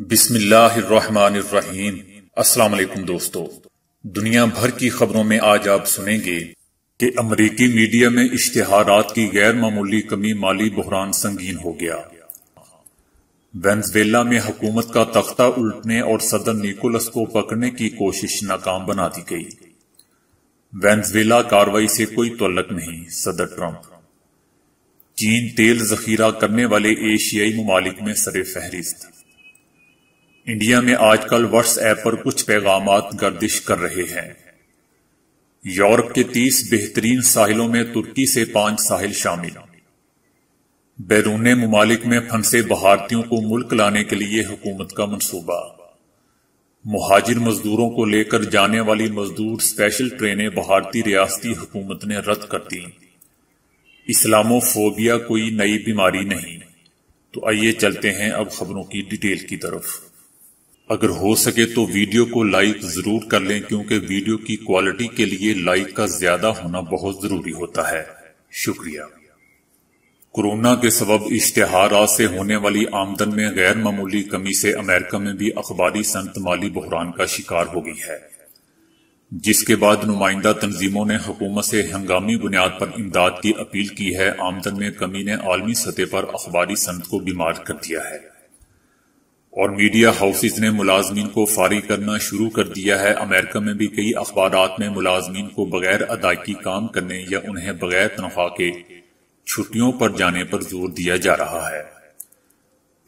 بسم اللہ الرحمن الرحیم۔ السلام علیکم دوستو، دنیا بھر کی خبروں میں آج آپ سنیں گے کہ امریکی میڈیا میں اشتہارات کی غیر معمولی کمی مالی بحران سنگین ہو گیا۔ وینزویلا میں حکومت کا تختہ الٹنے اور صدر نیکولس کو پکڑنے کی کوشش ناکام بنا دی گئی۔ وینزویلا کارروائی سے کوئی تعلق نہیں، صدر ٹرمپ۔ چین تیل ذخیرہ کرنے والے ایشیائی ممالک میں سر فہرست۔ انڈیا میں آج کل واٹس ایپ پر کچھ پیغامات گردش کر رہے ہیں۔ یورپ کے 30 بہترین ساحلوں میں ترکی سے 5 ساحل شامل۔ بیرون ممالک میں پھنسے بھارتیوں کو ملک لانے کے لیے حکومت کا منصوبہ۔ مہاجر مزدوروں کو لے کر جانے والی مزدور اسپیشل ٹرینیں بھارتی ریاستی حکومت نے رد کر دیں۔ اسلامو فوبیا کوئی نئی بیماری نہیں۔ تو آئیے چلتے ہیں اب خبروں کی ڈیٹیل کی طرف۔ اگر ہو سکے تو ویڈیو کو لائک ضرور کر لیں، کیونکہ ویڈیو کی کوالٹی کے لیے لائک کا زیادہ ہونا بہت ضروری ہوتا ہے۔ شکریہ۔ کورونا کے سبب اشتہارات سے ہونے والی آمدن میں غیر معمولی کمی سے امریکہ میں بھی اخباری صنعت مالی بحران کا شکار ہو گئی ہے، جس کے بعد نمائندہ تنظیموں نے حکومت سے ہنگامی بنیاد پر امداد کی اپیل کی ہے۔ آمدن میں کمی نے عالمی سطح پر اخباری صنعت کو بیمار کر دیا ہے اور میڈیا ہاؤسز نے ملازمین کو فارغ کرنا شروع کر دیا ہے۔ امریکہ میں بھی کئی اخبارات میں ملازمین کو بغیر ادائیگی کام کرنے یا انہیں بغیر تنخواہ کے چھٹیوں پر جانے پر زور دیا جا رہا ہے۔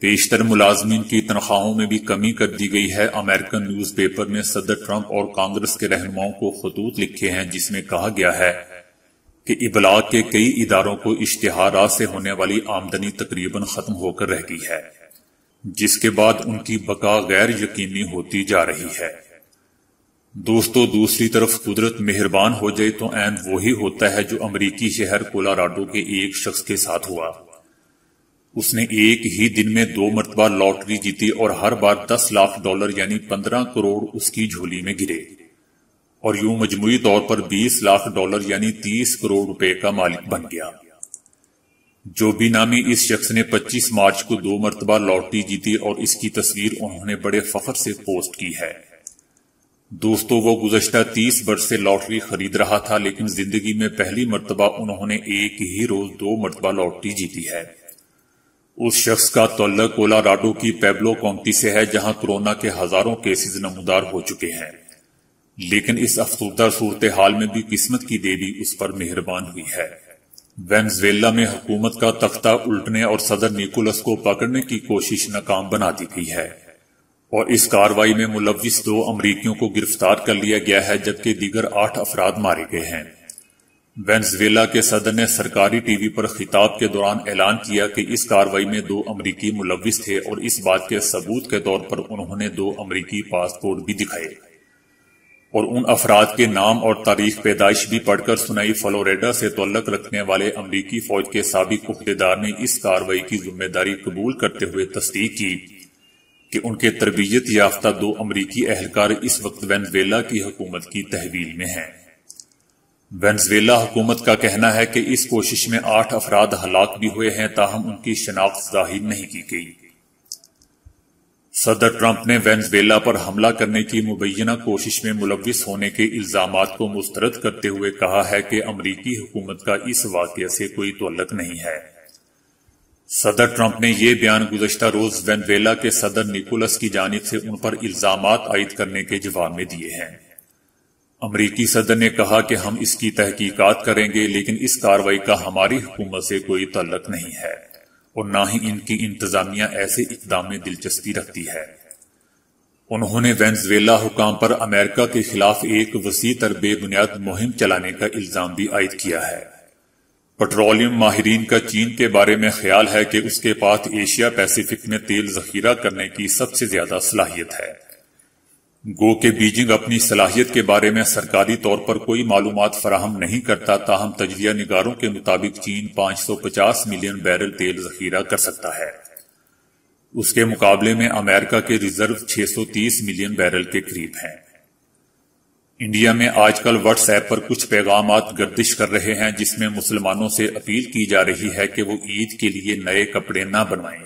بیشتر ملازمین کی تنخواہوں میں بھی کمی کر دی گئی ہے۔ امریکن نیوز پیپر نے صدر ٹرمپ اور کانگریس کے رہنماؤں کو خطوط لکھے ہیں، جس میں کہا گیا ہے کہ ابلاغ کے کئی اداروں کو اشتہارات سے ہونے والی آمدنی تقریباً ختم ہو کر رہ گئی ہے، جس کے بعد ان کی بقا غیر یقینی ہوتی جا رہی ہے۔ دوستو، دوسری طرف قدرت مہربان ہو جائے تو عین وہی ہوتا ہے جو امریکی شہر کولاراڈو کے ایک شخص کے ساتھ ہوا۔ اس نے ایک ہی دن میں 2 مرتبہ لاٹری جیتی اور ہر بار $10 لاکھ یعنی 15 کروڑ اس کی جھولی میں گرے، اور یوں مجموعی طور پر $20 لاکھ یعنی 30 کروڑ روپے کا مالک بن گیا۔ جو بھی نامی اس شخص نے 25 مارچ کو 2 مرتبہ لاٹری جیتی اور اس کی تصویر انہوں نے بڑے فخر سے پوسٹ کی ہے۔ دوستو، وہ گزشتہ 30 برس سے لاٹری خرید رہا تھا، لیکن زندگی میں پہلی مرتبہ انہوں نے ایک ہی روز 2 مرتبہ لاٹری جیتی ہے۔ اس شخص کا تعلق کولاراڈو کی پیبلو کاؤنٹی سے ہے، جہاں کورونا کے ہزاروں کیسز نمودار ہو چکے ہیں، لیکن اس افسردہ صورتحال میں بھی قسمت کی دیوی اس پر مہربان ہوئی ہے۔ وینزویلا میں حکومت کا تختہ الٹنے اور صدر نیکولس کو پکڑنے کی کوشش ناکام بنا دی گئی ہے، اور اس کارروائی میں ملوث 2 امریکیوں کو گرفتار کر لیا گیا ہے، جبکہ دیگر 8 افراد مارے گئے ہیں۔ وینزویلا کے صدر نے سرکاری ٹی وی پر خطاب کے دوران اعلان کیا کہ اس کارروائی میں 2 امریکی ملوث تھے، اور اس بات کے ثبوت کے طور پر انہوں نے 2 امریکی پاسپورٹ بھی دکھائے اور ان افراد کے نام اور تاریخ پیدائش بھی پڑھ کر سنائی۔ فلوریڈا سے تعلق رکھنے والے امریکی فوج کے سابق عہدیدار نے اس کارروائی کی ذمہ داری قبول کرتے ہوئے تصدیق کی کہ ان کے تربیت یافتہ 2 امریکی اہلکار اس وقت وینزویلا کی حکومت کی تحویل میں ہیں۔ وینزویلا حکومت کا کہنا ہے کہ اس کوشش میں 8 افراد ہلاک بھی ہوئے ہیں، تاہم ان کی شناخت ظاہر نہیں کی گئی۔ صدر ٹرمپ نے وینزویلا پر حملہ کرنے کی مبینہ کوشش میں ملوث ہونے کے الزامات کو مسترد کرتے ہوئے کہا ہے کہ امریکی حکومت کا اس واقعے سے کوئی تعلق نہیں ہے۔ صدر ٹرمپ نے یہ بیان گزشتہ روز وینزویلا کے صدر نیکولس کی جانب سے ان پر الزامات عائد کرنے کے جواب میں دیے ہیں۔ امریکی صدر نے کہا کہ ہم اس کی تحقیقات کریں گے، لیکن اس کارروائی کا ہماری حکومت سے کوئی تعلق نہیں ہے، اور نہ ہی ان کی انتظامیہ ایسے اقدام میں دلچسپی رکھتی ہے۔ انہوں نے وینزویلا حکام پر امریکہ کے خلاف ایک وسیع تر بے بنیاد مہم چلانے کا الزام بھی عائد کیا ہے۔ پیٹرولیم ماہرین کا چین کے بارے میں خیال ہے کہ اس کے پاس ایشیا پیسیفک میں تیل ذخیرہ کرنے کی سب سے زیادہ صلاحیت ہے۔ گو کہ بیجنگ اپنی صلاحیت کے بارے میں سرکاری طور پر کوئی معلومات فراہم نہیں کرتا، تاہم تجزیہ نگاروں کے مطابق چین 550 ملین بیرل تیل ذخیرہ کر سکتا ہے۔ اس کے مقابلے میں امریکہ کے ریزرو 630 ملین بیرل کے قریب ہیں۔ انڈیا میں آج کل واٹس ایپ پر کچھ پیغامات گردش کر رہے ہیں، جس میں مسلمانوں سے اپیل کی جا رہی ہے کہ وہ عید کے لیے نئے کپڑے نہ بنوائیں۔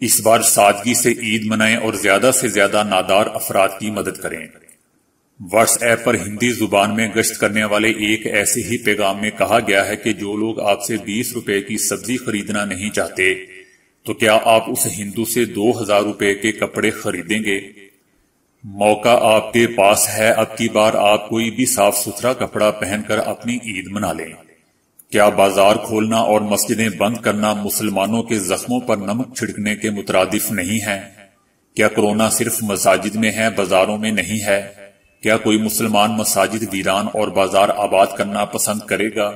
اس بار سادگی سے عید منائیں اور زیادہ سے زیادہ نادار افراد کی مدد کریں۔ واٹس ایپ پر ہندی زبان میں گشت کرنے والے ایک ایسے ہی پیغام میں کہا گیا ہے کہ جو لوگ آپ سے 20 روپے کی سبزی خریدنا نہیں چاہتے تو کیا آپ اس ہندو سے 2000 روپے کے کپڑے خریدیں گے؟ موقع آپ کے پاس ہے، اب کی بار آپ کوئی بھی صاف ستھرا کپڑا پہن کر اپنی عید منا لیں۔ کیا بازار کھولنا اور مسجدیں بند کرنا مسلمانوں کے زخموں پر نمک چھڑکنے کے مترادف نہیں ہے؟ کیا کورونا صرف مساجد میں ہے، بازاروں میں نہیں ہے؟ کیا کوئی مسلمان مساجد ویران اور بازار آباد کرنا پسند کرے گا؟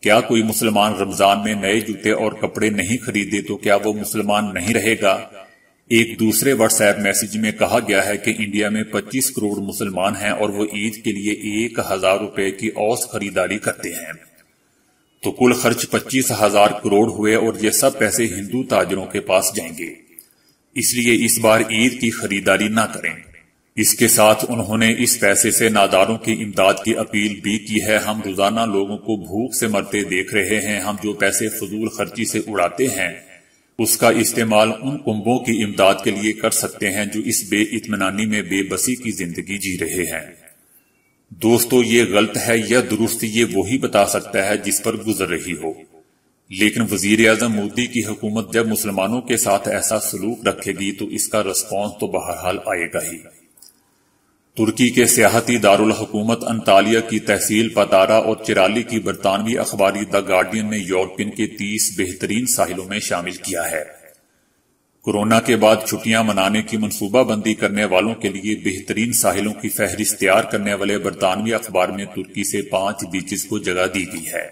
کیا کوئی مسلمان رمضان میں نئے جوتے اور کپڑے نہیں خریدے تو کیا وہ مسلمان نہیں رہے گا؟ ایک دوسرے واٹس ایپ میسج میں کہا گیا ہے کہ انڈیا میں 25 کروڑ مسلمان ہیں اور وہ عید کے لیے 1000 روپے کی اوسط خریداری کرتے ہیں، تو کل خرچ 25,000 کروڑ ہوئے اور یہ سب پیسے ہندو تاجروں کے پاس جائیں گے، اس لیے اس بار عید کی خریداری نہ کریں۔ اس کے ساتھ انہوں نے اس پیسے سے ناداروں کی امداد کی اپیل بھی کی ہے۔ ہم روزانہ لوگوں کو بھوک سے مرتے دیکھ رہے ہیں، ہم جو پیسے فضول خرچی سے اڑاتے ہیں اس کا استعمال ان کنبوں کی امداد کے لیے کر سکتے ہیں جو اس بے اطمینانی میں بے بسی کی زندگی جی رہے ہیں۔ دوستو، یہ غلط ہے یا درست یہ وہی بتا سکتا ہے جس پر گزر رہی ہو، لیکن وزیر اعظم مودی کی حکومت جب مسلمانوں کے ساتھ ایسا سلوک رکھے گی تو اس کا رسپانس تو بہرحال آئے گا ہی۔ ترکی کے سیاحتی دارالحکومت انطالیہ کی تحصیل پاتارا اور چرالی کی برطانوی اخباری دی گارڈین نے یورپین کے 30 بہترین ساحلوں میں شامل کیا ہے۔ کورونا کے بعد چھٹیاں منانے کی منصوبہ بندی کرنے والوں کے لیے بہترین ساحلوں کی فہرست تیار کرنے والے برطانوی اخبار میں ترکی سے 5 بیچز کو جگہ دی گئی ہے۔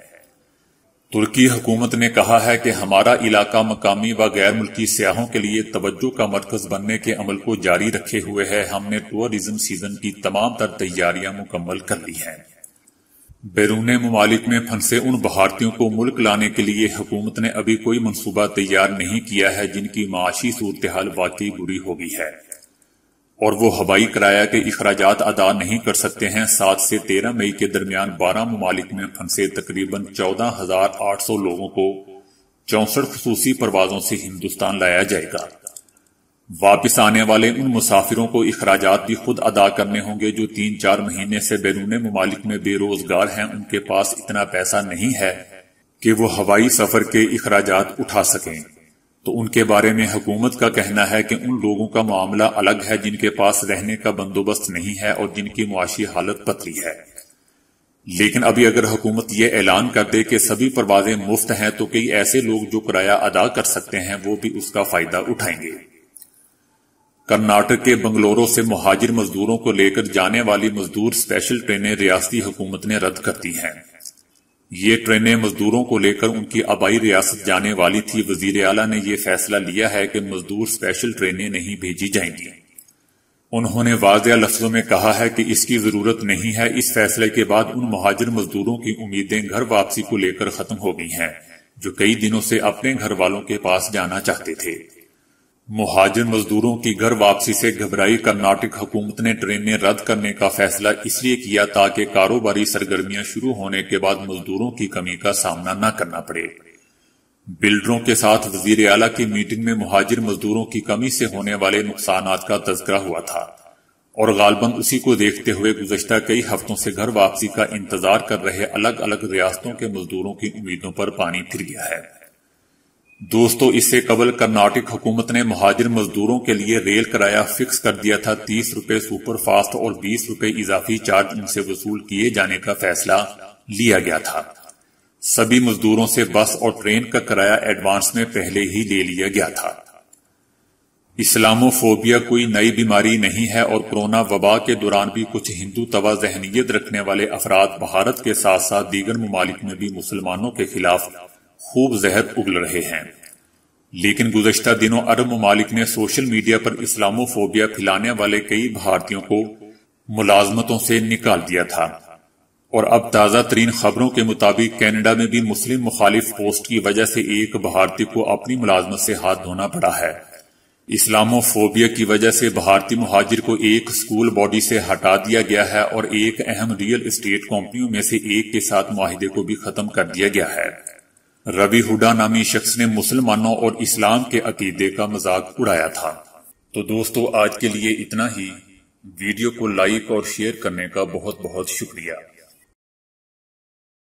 ترکی حکومت نے کہا ہے کہ ہمارا علاقہ مقامی و غیر ملکی سیاحوں کے لیے توجہ کا مرکز بننے کے عمل کو جاری رکھے ہوئے ہے۔ ہم نے ٹورزم سیزن کی تمام تر تیاریاں مکمل کر لی ہیں۔ بیرون ممالک میں پھنسے ان بھارتیوں کو ملک لانے کے لیے حکومت نے ابھی کوئی منصوبہ تیار نہیں کیا ہے جن کی معاشی صورتحال واقعی بری ہو گئی ہے اور وہ ہوائی کرایہ کے اخراجات ادا نہیں کر سکتے ہیں۔ 7 سے 13 مئی کے درمیان 12 ممالک میں پھنسے تقریباً 14,800 لوگوں کو 64 خصوصی پروازوں سے ہندوستان لایا جائے گا۔ واپس آنے والے ان مسافروں کو اخراجات بھی خود ادا کرنے ہوں گے جو 3-4 مہینے سے بیرون ممالک میں بے روزگار ہیں۔ ان کے پاس اتنا پیسہ نہیں ہے کہ وہ ہوائی سفر کے اخراجات اٹھا سکیں، تو ان کے بارے میں حکومت کا کہنا ہے کہ ان لوگوں کا معاملہ الگ ہے جن کے پاس رہنے کا بندوبست نہیں ہے اور جن کی معاشی حالت پتلی ہے۔ لیکن ابھی اگر حکومت یہ اعلان کر دے کہ سبھی پروازیں مفت ہیں تو کئی ایسے لوگ جو کرایہ ادا کر سکتے ہیں وہ بھی اس کا فائدہ اٹھائیں گے۔ کرناٹک کے بنگلورو سے مہاجر مزدوروں کو لے کر جانے والی مزدور اسپیشل ٹرینیں ریاستی حکومت نے رد کر دی ہیں۔ یہ ٹرینیں مزدوروں کو لے کر ان کی آبائی ریاست جانے والی تھی۔ وزیر اعلیٰ نے یہ فیصلہ لیا ہے کہ مزدور اسپیشل ٹرینیں نہیں بھیجی جائیں گی۔ انہوں نے واضح لفظوں میں کہا ہے کہ اس کی ضرورت نہیں ہے۔ اس فیصلے کے بعد ان مہاجر مزدوروں کی امیدیں گھر واپسی کو لے کر ختم ہو گئی ہیں جو کئی دنوں سے اپنے گھر والوں کے پاس جانا چاہتے تھے۔ مہاجر مزدوروں کی گھر واپسی سے گھبرائی کرناٹک حکومت نے ٹرینیں رد کرنے کا فیصلہ اس لیے کیا تاکہ کاروباری سرگرمیاں شروع ہونے کے بعد مزدوروں کی کمی کا سامنا نہ کرنا پڑے۔ بلڈروں کے ساتھ وزیر اعلیٰ کی میٹنگ میں مہاجر مزدوروں کی کمی سے ہونے والے نقصانات کا تذکرہ ہوا تھا اور غالباً اسی کو دیکھتے ہوئے گزشتہ کئی ہفتوں سے گھر واپسی کا انتظار کر رہے الگ الگ ریاستوں کے مزدوروں کی امیدوں پر پانی پھر گیا ہے۔ دوستو، اس سے قبل کرناٹک حکومت نے مہاجر مزدوروں کے لیے ریل کرایہ فکس کر دیا تھا۔ 30 روپے سپر فاسٹ اور 20 روپے اضافی چارج ان سے وصول کیے جانے کا فیصلہ لیا گیا تھا۔ سبھی مزدوروں سے بس اور ٹرین کا کرایہ ایڈوانس میں پہلے ہی لے لیا گیا تھا۔ اسلاموفوبیا کوئی نئی بیماری نہیں ہے اور کورونا وبا کے دوران بھی کچھ ہندو توا ذہنیت رکھنے والے افراد بھارت کے ساتھ ساتھ دیگر ممالک میں بھی مسلمانوں کے خلاف خوب زہر اگل رہے ہیں۔ لیکن گزشتہ دنوں عرب ممالک نے سوشل میڈیا پر اسلاموفوبیا پھیلانے والے کئی بھارتیوں کو ملازمتوں سے نکال دیا تھا اور اب تازہ ترین خبروں کے مطابق کینیڈا میں بھی مسلم مخالف پوسٹ کی وجہ سے ایک بھارتی کو اپنی ملازمت سے ہاتھ دھونا پڑا ہے۔ اسلاموفوبیا کی وجہ سے بھارتی مہاجر کو ایک اسکول باڈی سے ہٹا دیا گیا ہے اور ایک اہم ریئل اسٹیٹ کمپنیوں میں سے ایک کے ساتھ معاہدے کو بھی ختم کر دیا گیا ہے۔ روی ہوڈا نامی شخص نے مسلمانوں اور اسلام کے عقیدے کا مذاق اڑایا تھا۔ تو دوستو آج کے لیے اتنا ہی۔ ویڈیو کو لائک اور شیئر کرنے کا بہت بہت شکریہ۔